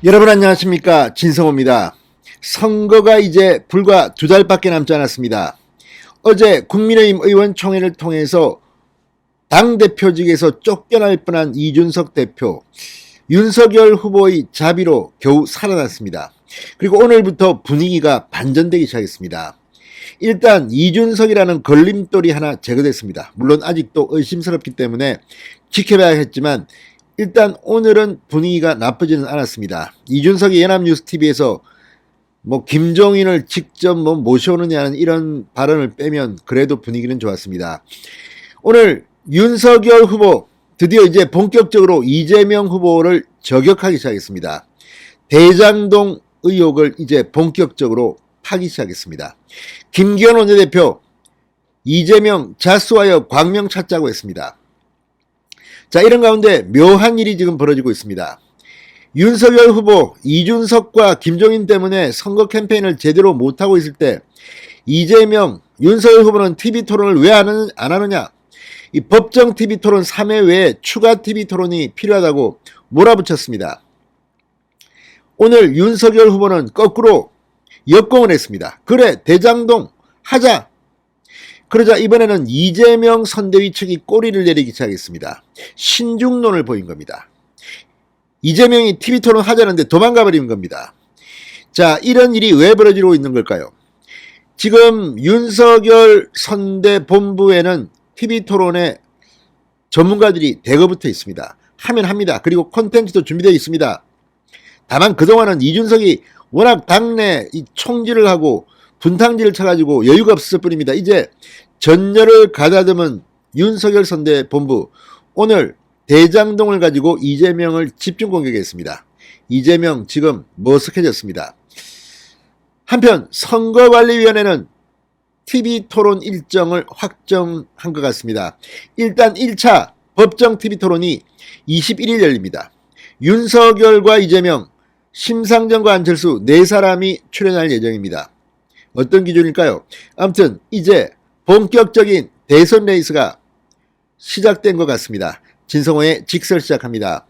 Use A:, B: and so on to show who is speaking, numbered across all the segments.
A: 여러분 안녕하십니까, 진성호입니다. 선거가 이제 불과 2달밖에 남지 않았습니다. 어제 국민의힘 의원총회를 통해서 당대표직에서 쫓겨날 뻔한 이준석 대표, 윤석열 후보의 자비로 겨우 살아났습니다. 그리고 오늘부터 분위기가 반전되기 시작했습니다. 일단 이준석이라는 걸림돌이 하나 제거됐습니다. 물론 아직도 의심스럽기 때문에 지켜봐야겠지만 일단 오늘은 분위기가 나쁘지는 않았습니다. 이준석이 연합뉴스TV에서 김종인을 직접 모셔오느냐는 이런 발언을 빼면 그래도 분위기는 좋았습니다. 오늘 윤석열 후보 드디어 이제 본격적으로 이재명 후보를 저격하기 시작했습니다. 대장동 의혹을 이제 본격적으로 파기 시작했습니다. 김기현 원내대표 이재명 자수하여 광명 찾자고 했습니다. 자, 이런 가운데 묘한 일이 지금 벌어지고 있습니다. 윤석열 후보 이준석과 김종인 때문에 선거 캠페인을 제대로 못하고 있을 때 이재명, 윤석열 후보는 TV토론을 왜 안 하느냐, 이 법정 TV토론 3회 외에 추가 TV토론이 필요하다고 몰아붙였습니다. 오늘 윤석열 후보는 거꾸로 역공을 했습니다. 그래, 대장동 하자. 그러자 이번에는 이재명 선대위 측이 꼬리를 내리기 시작했습니다. 신중론을 보인 겁니다. 이재명이 TV토론 하자는데 도망가 버린 겁니다. 자, 이런 일이 왜 벌어지고 있는 걸까요? 지금 윤석열 선대본부에는 TV토론에 전문가들이 대거 붙어 있습니다. 하면 합니다. 그리고 콘텐츠도 준비되어 있습니다. 다만 그동안은 이준석이 워낙 당내 총질을 하고 분탕질을 쳐가지고 여유가 없었을 뿐입니다. 이제 전열을 가다듬은 윤석열 선대본부, 오늘 대장동을 가지고 이재명을 집중 공격했습니다. 이재명 지금 머쓱해졌습니다. 한편 선거관리위원회는 TV토론 일정을 확정한 것 같습니다. 일단 1차 법정 TV토론이 21일 열립니다. 윤석열과 이재명, 심상정과 안철수 4사람이 출연할 예정입니다. 어떤 기준일까요? 아무튼 이제 본격적인 대선 레이스가 시작된 것 같습니다. 진성호의 직설 시작합니다.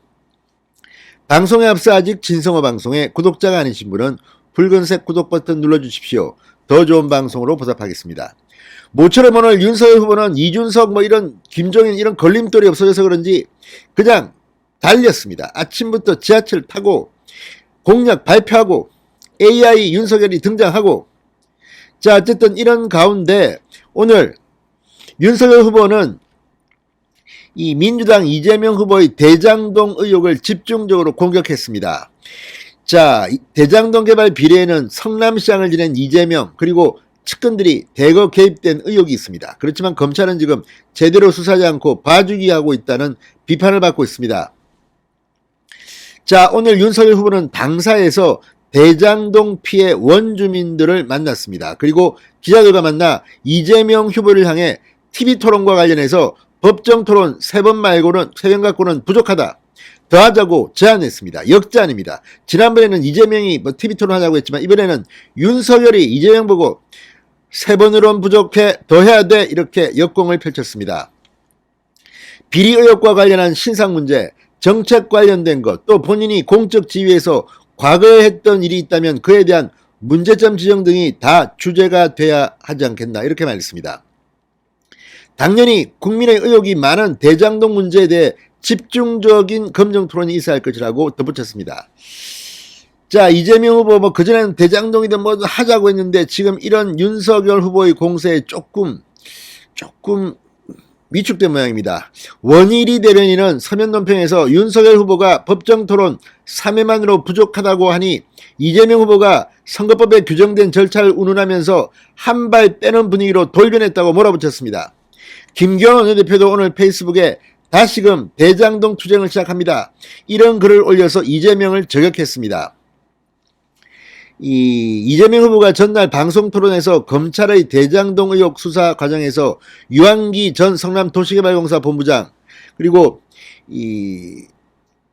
A: 방송에 앞서 아직 진성호 방송에 구독자가 아니신 분은 붉은색 구독 버튼 눌러주십시오. 더 좋은 방송으로 보답하겠습니다. 모처럼 오늘 윤석열 후보는 이준석 이런 김종인 이런 걸림돌이 없어져서 그런지 그냥 달렸습니다. 아침부터 지하철 타고 공약 발표하고 AI 윤석열이 등장하고, 자, 어쨌든 이런 가운데 오늘 윤석열 후보는 이 민주당 이재명 후보의 대장동 의혹을 집중적으로 공격했습니다. 자, 대장동 개발 비리에는 성남시장을 지낸 이재명 그리고 측근들이 대거 개입된 의혹이 있습니다. 그렇지만 검찰은 지금 제대로 수사하지 않고 봐주기하고 있다는 비판을 받고 있습니다. 자, 오늘 윤석열 후보는 당사에서 대장동 피해 원주민들을 만났습니다. 그리고 기자들과 만나 이재명 후보를 향해 TV토론과 관련해서 법정토론 3번 말고는 3번 갖고는 부족하다, 더 하자고 제안했습니다. 역제안입니다. 지난번에는 이재명이 TV토론 하자고 했지만 이번에는 윤석열이 이재명 보고 3번으로는 부족해, 더 해야 돼, 이렇게 역공을 펼쳤습니다. 비리 의혹과 관련한 신상 문제, 정책 관련된 것, 또 본인이 공적 지위에서 과거에 했던 일이 있다면 그에 대한 문제점 지정 등이 다 주제가 돼야 하지 않겠나, 이렇게 말했습니다. 당연히 국민의 의혹이 많은 대장동 문제에 대해 집중적인 검증 토론이 있어야 할 것이라고 덧붙였습니다. 자, 이재명 후보 그전에는 대장동이든 하자고 했는데 지금 이런 윤석열 후보의 공세에 조금 위축된 모양입니다. 원일이 대변인은 서면 논평에서 윤석열 후보가 법정 토론 3회만으로 부족하다고 하니 이재명 후보가 선거법에 규정된 절차를 운운하면서 한 발 빼는 분위기로 돌변했다고 몰아붙였습니다. 김기현 원내대표도 오늘 페이스북에 다시금 대장동 투쟁을 시작합니다. 이런 글을 올려서 이재명을 저격했습니다. 이재명 후보가 전날 방송토론에서 검찰의 대장동 의혹 수사 과정에서 유한기 전 성남도시개발공사 본부장 그리고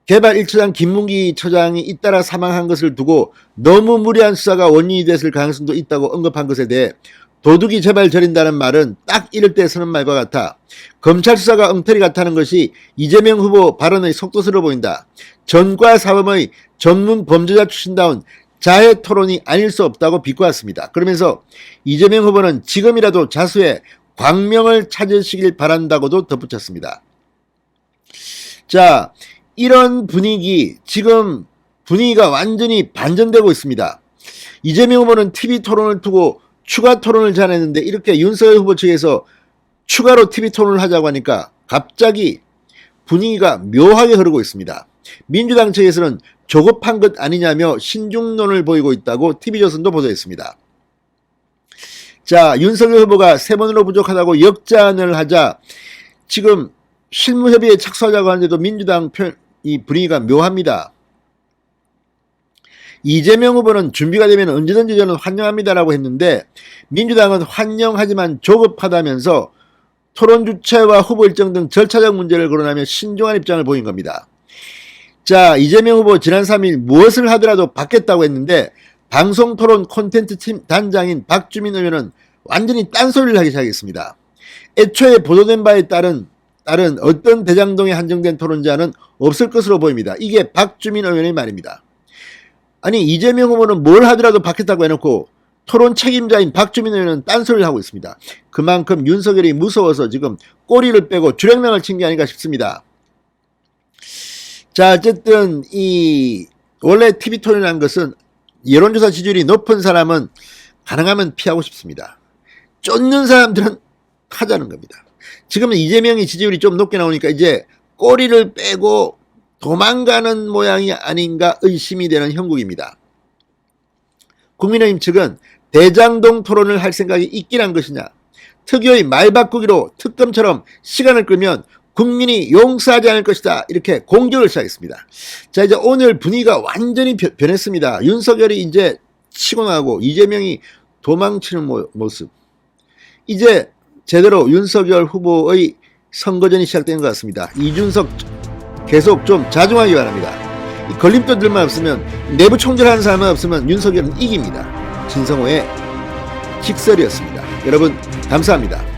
A: 개발 1처장 김문기 처장이 잇따라 사망한 것을 두고 너무 무리한 수사가 원인이 됐을 가능성도 있다고 언급한 것에 대해 도둑이 제발 저린다는 말은 딱 이럴 때 쓰는 말과 같아 검찰 수사가 엉터리 같다는 것이 이재명 후보 발언의 속도스러워 보인다. 전과 사범의 전문 범죄자 출신다운 자해 토론이 아닐 수 없다고 비꼬았습니다. 그러면서 이재명 후보는 지금이라도 자수해 광명을 찾으시길 바란다고도 덧붙였습니다. 자, 이런 분위기, 지금 분위기가 완전히 반전되고 있습니다. 이재명 후보는 TV 토론을 두고 추가 토론을 제안했는데 이렇게 윤석열 후보 측에서 추가로 TV 토론을 하자고 하니까 갑자기 분위기가 묘하게 흐르고 있습니다. 민주당 측에서는 조급한 것 아니냐며 신중론을 보이고 있다고 TV조선도 보도했습니다. 자, 윤석열 후보가 3번으로 부족하다고 역전을 하자 지금 실무협의에 착수하자고 하는데도 민주당 이 분위기가 묘합니다. 이재명 후보는 준비가 되면 언제든지 저는 환영합니다라고 했는데 민주당은 환영하지만 조급하다면서 토론 주체와 후보 일정 등 절차적 문제를 거론하며 신중한 입장을 보인 겁니다. 자, 이재명 후보 지난 3일 무엇을 하더라도 받겠다고 했는데 방송 토론 콘텐츠 팀 단장인 박주민 의원은 완전히 딴소리를 하기 시작했습니다. 애초에 보도된 바에 따른 어떤 대장동에 한정된 토론자는 없을 것으로 보입니다. 이게 박주민 의원의 말입니다. 아니, 이재명 후보는 뭘 하더라도 받겠다고 해놓고 토론 책임자인 박주민 의원은 딴소리를 하고 있습니다. 그만큼 윤석열이 무서워서 지금 꼬리를 빼고 주력명을 친 게 아닌가 싶습니다. 자, 어쨌든 원래 TV 토론이라는 것은 여론조사 지지율이 높은 사람은 가능하면 피하고 싶습니다. 쫓는 사람들은 하자는 겁니다. 지금은 이재명이 지지율이 좀 높게 나오니까 이제 꼬리를 빼고 도망가는 모양이 아닌가 의심이 되는 형국입니다. 국민의힘 측은 대장동 토론을 할 생각이 있긴 한 것이냐, 특유의 말 바꾸기로 특검처럼 시간을 끌면 국민이 용서하지 않을 것이다, 이렇게 공격을 시작했습니다. 자, 이제 오늘 분위기가 완전히 변했습니다. 윤석열이 이제 치고 나가고 이재명이 도망치는 모습. 이제 제대로 윤석열 후보의 선거전이 시작된 것 같습니다. 이준석 계속 좀 자중하기 바랍니다. 이 걸림돌들만 없으면, 내부 총질하는 사람만 없으면 윤석열은 이깁니다. 진성호의 직설이었습니다. 여러분 감사합니다.